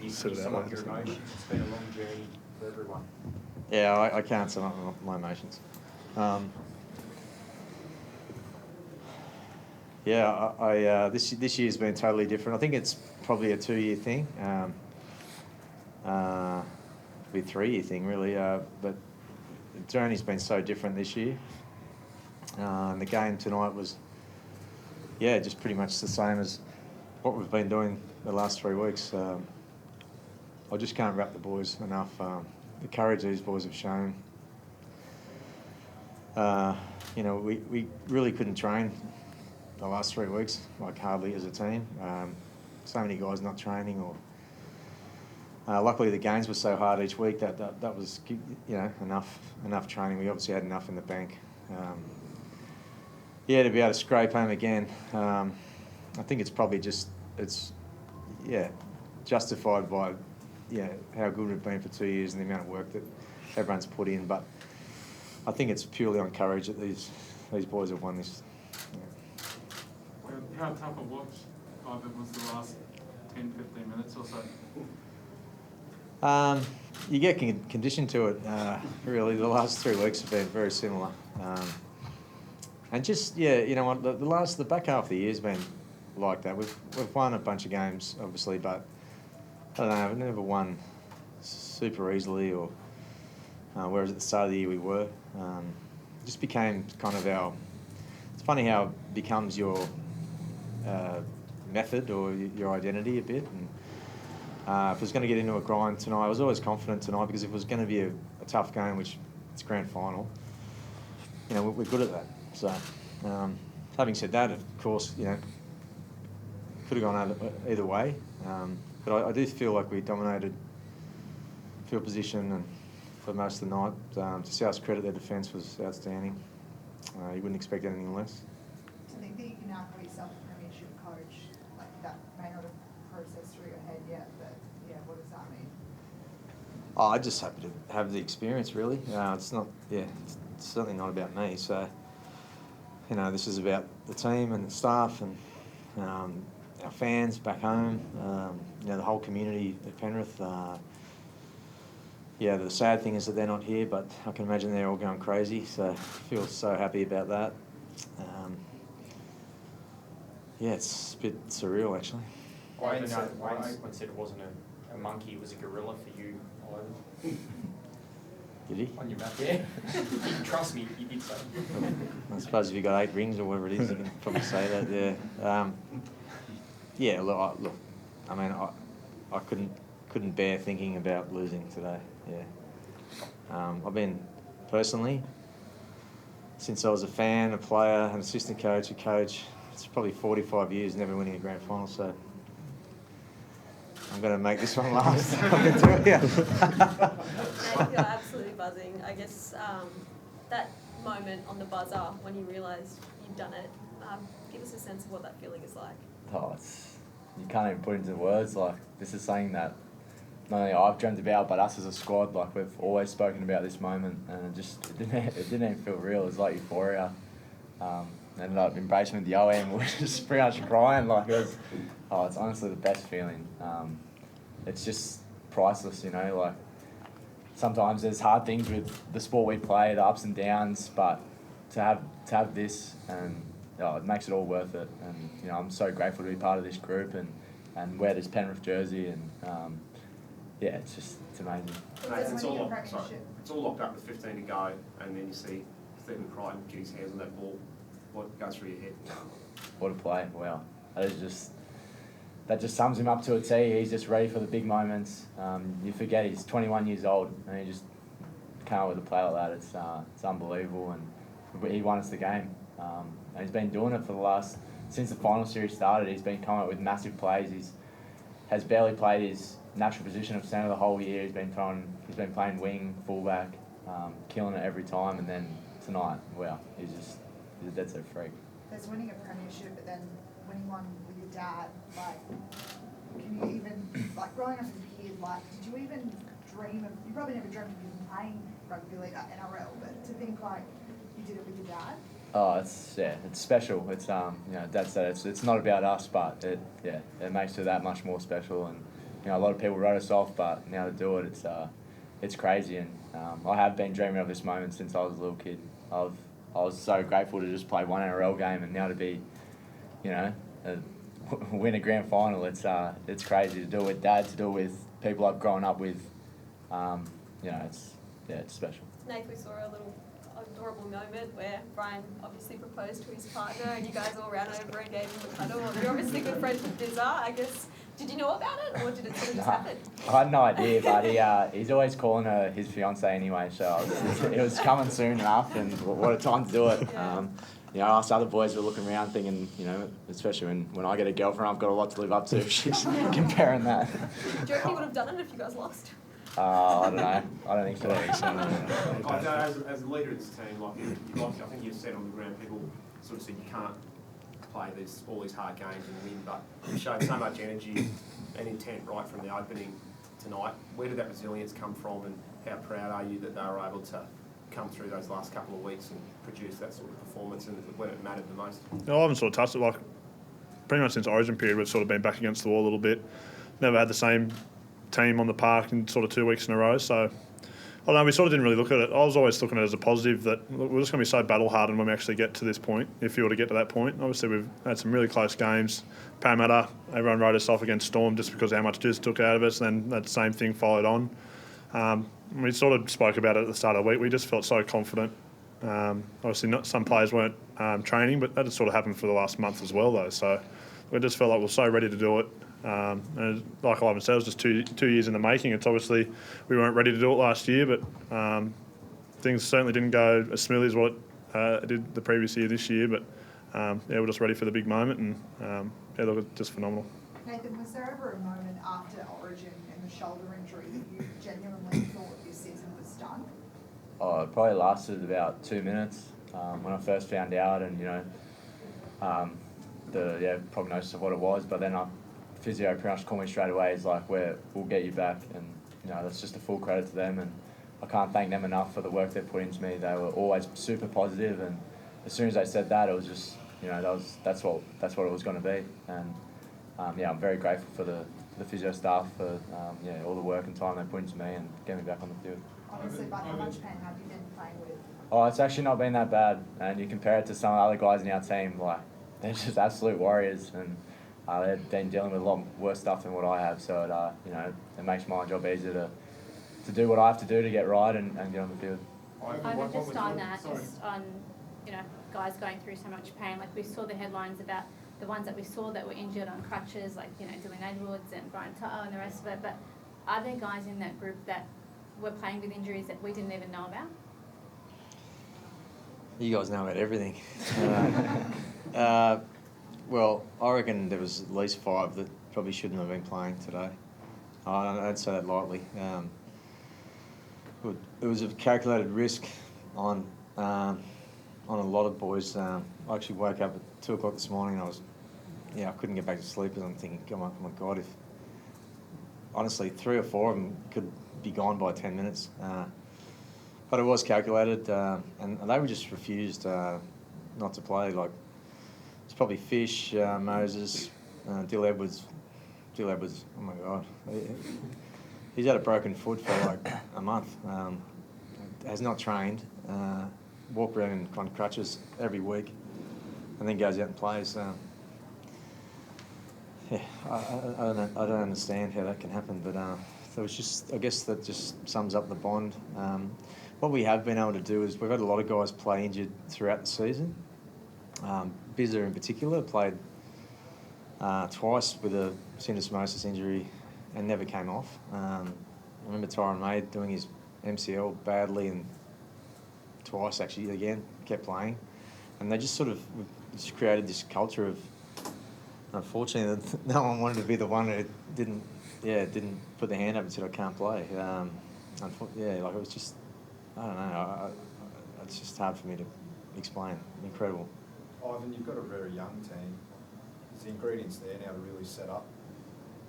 You sum up your emotions. It's been a long journey for everyone. Yeah, I can't sum up my emotions. This year's been totally different. I think it's probably a 2-year thing, be a 3-year thing really. But the journey's been so different this year. And the game tonight was, just pretty much the same as what we've been doing the last 3 weeks. I just can't wrap the boys enough. The courage these boys have shown. We really couldn't train the last 3 weeks, like hardly as a team. So many guys not training, or luckily the games were so hard each week that was enough training. We obviously had enough in the bank. To be able to scrape home again, I think it's probably justified by how good we've been for 2 years and the amount of work that everyone's put in. But I think it's purely on courage that these boys have won this. Well, how tough a watch either was the last 10, 15 minutes or so? You get conditioned to it. Really, the last 3 weeks have been very similar. And just the back half of the year's been like that. We've won a bunch of games, obviously, but I don't know. We've never won super easily, or whereas at the start of the year we were. It just became kind of our. It's funny how it becomes your method or your identity a bit. And if it was going to get into a grind tonight, I was always confident tonight, because if it was going to be a tough game, which it's grand final, we're good at that. So, having said that, of course, could have gone either way. But I do feel like we dominated field position and for most of the night. To South's credit, their defence was outstanding. You wouldn't expect anything less. To think that you can now call yourself a premiership coach, like that may not have processed through your head yet, but what does that mean? I'm just happy to have the experience, really. It's certainly not about me. So, this is about the team and the staff and our fans back home, the whole community at Penrith. The sad thing is that they're not here, but I can imagine they're all going crazy, so I feel so happy about that. It's a bit surreal, actually. Wayne said it wasn't a monkey, it was a gorilla for you, Ivan. Did he? On your back, yeah. Trust me, you did so. I suppose if you got 8 rings or whatever it is, you can probably say that, yeah. Look, I mean, I couldn't bear thinking about losing today, I've been, personally, since I was a fan, a player, an assistant coach, a coach, it's probably 45 years never winning a grand final, so I'm going to make this one last. I can tell you. Mate, you're absolutely buzzing. I guess that moment on the buzzer when you realised you'd done it, give us a sense of what that feeling is like. You can't even put it into words. Like, this is something that not only I've dreamt about, but us as a squad, like, we've always spoken about this moment, and it didn't even feel real. It was like euphoria. Ended up embracing with the OM, we were just pretty much crying. Like, it's honestly the best feeling. It's just priceless, like, sometimes there's hard things with the sport we play, the ups and downs, but to have this, and it makes it all worth it. And I'm so grateful to be part of this group and wear this Penrith jersey, and it's amazing. It's all locked up with 15 to go, and then you see Stephen Crichton get his hands on that ball. What goes through your head? What a play! Wow, that just sums him up to a T. He's just ready for the big moments. You forget he's 21 years old, and he just came up with a play like that. It's unbelievable, and he won us the game. And he's been doing it since the final series started. He's been coming up with massive plays. Has barely played his natural position of centre the whole year. He's been playing wing, fullback, killing it every time. And then tonight, wow, he's a dead set freak. There's winning a premiership, but then winning one with your dad. Like, can you even, like, growing up as a kid, like, did you even dream of? You probably never dreamed of even playing rugby league at NRL, but to think like you did it with your dad. Oh, it's special. It's Dad said it's not about us, but it makes it that much more special. And a lot of people wrote us off, but now to do it, it's crazy. And I have been dreaming of this moment since I was a little kid. I was so grateful to just play one NRL game, and now to be, win a grand final. It's crazy to do it with Dad, to do it with people I've grown up with. It's special. Nath, we saw a little adorable moment where Brian obviously proposed to his partner and you guys all ran over and gave him a cuddle. You're obviously good friends with Bizza. I guess, did you know about it or did it sort of just happen? I had no idea, but he's always calling her his fiancée anyway, so it was coming soon enough, and what a time to do it. Yeah. Us other boys were looking around thinking, especially when I get a girlfriend, I've got a lot to live up to. She's comparing that. Do you reckon you would have done it if you guys lost? I don't know. I don't think so. As a leader of this team, I think you've said on the ground, people sort of said you can't play all these hard games and win, but you showed so much energy and intent right from the opening tonight. Where did that resilience come from, and how proud are you that they were able to come through those last couple of weeks and produce that sort of performance and when it mattered the most? I haven't sort of touched it, pretty much since Origin period, we've sort of been back against the wall a little bit. Never had the same team on the park in sort of 2 weeks in a row, so I don't know, we sort of didn't really look at it. I was always looking at it as a positive that we're just going to be so battle-hardened when we actually get to this point, if you were to get to that point. Obviously, we've had some really close games. Parramatta, everyone wrote us off against Storm just because of how much Jizz took out of us, and then that same thing followed on. We sort of spoke about it at the start of the week. We just felt so confident. Obviously, some players weren't training, but that had sort of happened for the last month as well, though. So we just felt like we were so ready to do it. And like Ivan said, it was just two years in the making. It's obviously we weren't ready to do it last year, but things certainly didn't go as smoothly as what it did the previous year this year. But we're just ready for the big moment, and they look just phenomenal. Nathan, was there ever a moment after Origin and the shoulder injury that you genuinely thought this season was done? Oh, it probably lasted about 2 minutes when I first found out, and the prognosis of what it was. But then physio pretty much called me straight away. He's like, we'll get you back, and that's just a full credit to them, and I can't thank them enough for the work they've put into me. They were always super positive, and as soon as they said that, it was just that's what it was going to be, and I'm very grateful for the physio staff for all the work and time they put into me and getting me back on the field. Honestly, but how much pain have you been playing with? Oh, it's actually not been that bad, and you compare it to some of the other guys in our team, like they're just absolute warriors, and they've been dealing with a lot worse stuff than what I have, so it makes my job easier to do what I have to do to get right and get on the field. Over just on that, just on guys going through so much pain, like we saw the headlines about the ones that we saw that were injured on crutches, like Dylan Edwards and Brian Tuttle and the rest of it, but are there guys in that group that were playing with injuries that we didn't even know about? You guys know about everything. Well, I reckon there was at least 5 that probably shouldn't have been playing today. I don't say that lightly. It was a calculated risk on a lot of boys. I actually woke up at 2 o'clock this morning and I couldn't get back to sleep because I'm thinking, oh my God, if honestly 3 or 4 of them could be gone by 10 minutes. But it was calculated, and they were just refused not to play. Like, it's probably Fish, Moses, Dylan Edwards. Oh my God, he's had a broken foot for like a month. Has not trained. Walk around on crutches every week, and then goes out and plays. I don't understand how that can happen, but so it's just, I guess that just sums up the bond. What we have been able to do is we've had a lot of guys play injured throughout the season. Bizza in particular played twice with a syndesmosis injury and never came off. I remember Tyron May doing his MCL badly and twice actually again kept playing, and they just sort of just created this culture of, unfortunately, that no one wanted to be the one who didn't put their hand up and said I can't play. Like it was just, I don't know. It's just hard for me to explain. Incredible. Ivan, you've got a very young team. Is the ingredients there now to really set up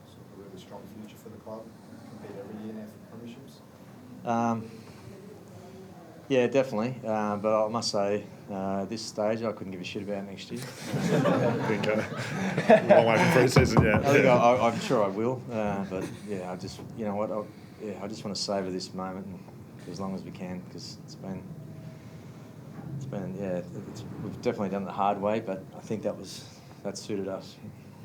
sort of a really strong future for the club? Compete every year now for premierships? Yeah, definitely. But I must say, At this stage, I couldn't give a shit about next year. I think long way from pre-season, yeah. I think I'm sure I will, but yeah, I just, you know what, I just want to savour this moment and, as long as we can, because it's been, we've definitely done it the hard way, but I think that suited us.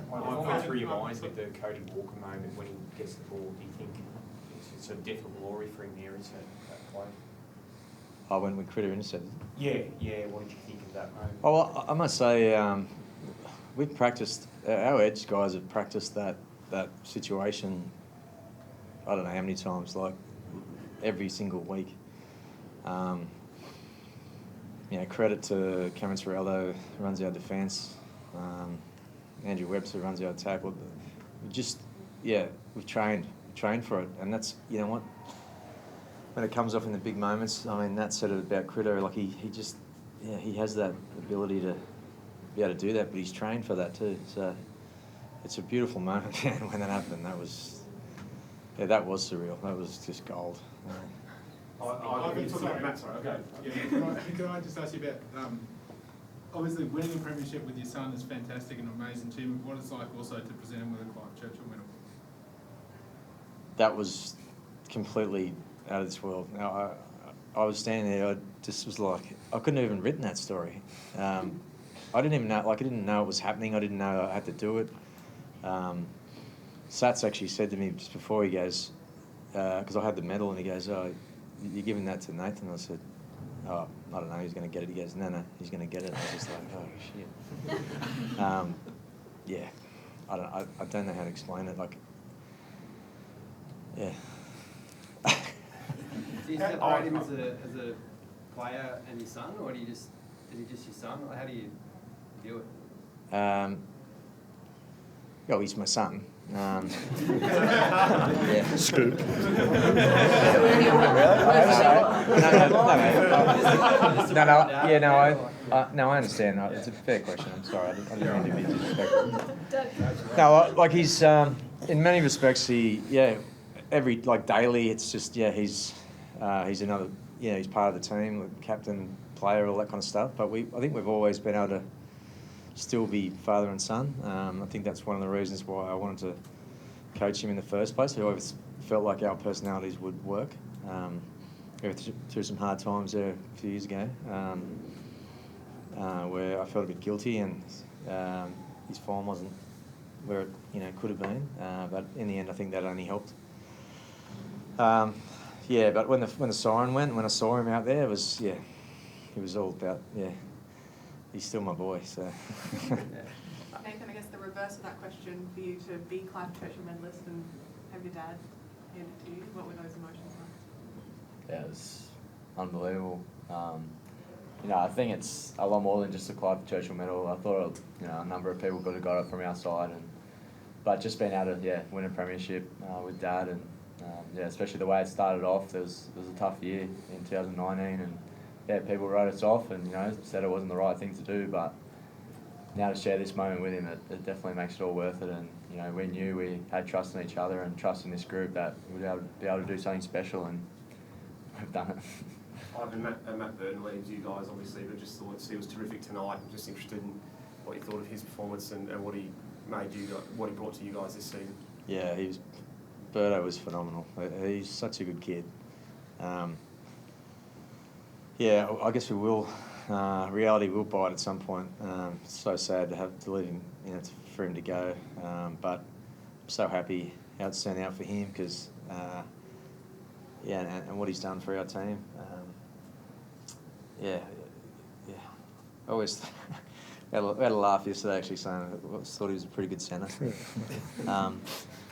What went through your minds with the Cody Walker moment when he gets the ball? Do you think it's a death or glory for him there? Is that play? Oh, when Critter intercepted? Yeah. What did you think of that moment? Oh, well, I must say, we've practiced, our edge guys have practiced that situation, I don't know how many times, like every single week. You know, credit to Cameron Sorrello, who runs our defence, Andrew Webster runs our attack. We just, we've trained for it, and that's, you know what, when it comes off in the big moments, I mean, Nat said it about Critter, like he just, he has that ability to be able to do that, but he's trained for that too. So it's a beautiful moment, man, when that happened. That was surreal. That was just gold. I've been talking about Matt, sorry. Okay. Yeah, can I just ask you about, obviously winning a premiership with your son is fantastic and amazing achievement. What it's like also to present him with a Clive Churchill medal? That was completely out of this world. Now, I was standing there, I just was like, I couldn't have even written that story. I didn't even know, like I didn't know it was happening, I didn't know I had to do it. Sats actually said to me just before, he goes, because I had the medal, and he goes, "Oh, you're giving that to Nathan?" I said, "Oh, I don't know, he's going to get it." He goes, "No, he's going to get it." I was just like, "Oh, shit." Yeah, I don't know how to explain it, like, yeah. Do you separate him as a player and your son, or is he just your son? How do you deal with it? Oh, he's my son. Yeah. Scoop. No, I understand. It's a fair question. I'm sorry. I didn't mean to be disrespectful. No, like he's in many respects, daily. It's just he's another. Yeah, he's part of the team, captain, player, all that kind of stuff. But I think we've always been able to still be father and son. I think that's one of the reasons why I wanted to coach him in the first place. I always felt like our personalities would work. We went through some hard times there a few years ago, where I felt a bit guilty, and his form wasn't where it could have been. But in the end, I think that only helped. But when the siren went, when I saw him out there, it was all about he's still my boy, so. Nathan, I guess the reverse of that question, for you to be Clive Churchill medalist and have your dad hand it to you, what were those emotions like? Yeah, it was unbelievable. I think it's a lot more than just a Clive Churchill medal. I thought a number of people could have got it from our side, but just being able to win a premiership with Dad, and especially the way it started off. It was a tough year in 2019, and people wrote us off and said it wasn't the right thing to do. But now to share this moment with him, it definitely makes it all worth it. And we knew we had trust in each other and trust in this group that we'd be able to do something special, and we've done it. Matt Burton leaves you guys, obviously, but just thought he was terrific tonight. Just interested in what you thought of his performance and what he brought to you guys this season. Yeah, Birdo was phenomenal. He's such a good kid. I guess we will. Reality will bite at some point. It's so sad to leave him, for him to go. But I'm so happy how it's turned out for him, because and what he's done for our team. I always we had a laugh yesterday, actually, saying I thought he was a pretty good centre.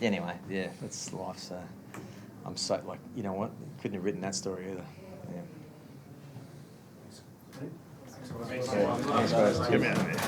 Anyway, that's life. So I'm so couldn't have written that story either. Yeah. Thanks, guys. Get me out of there.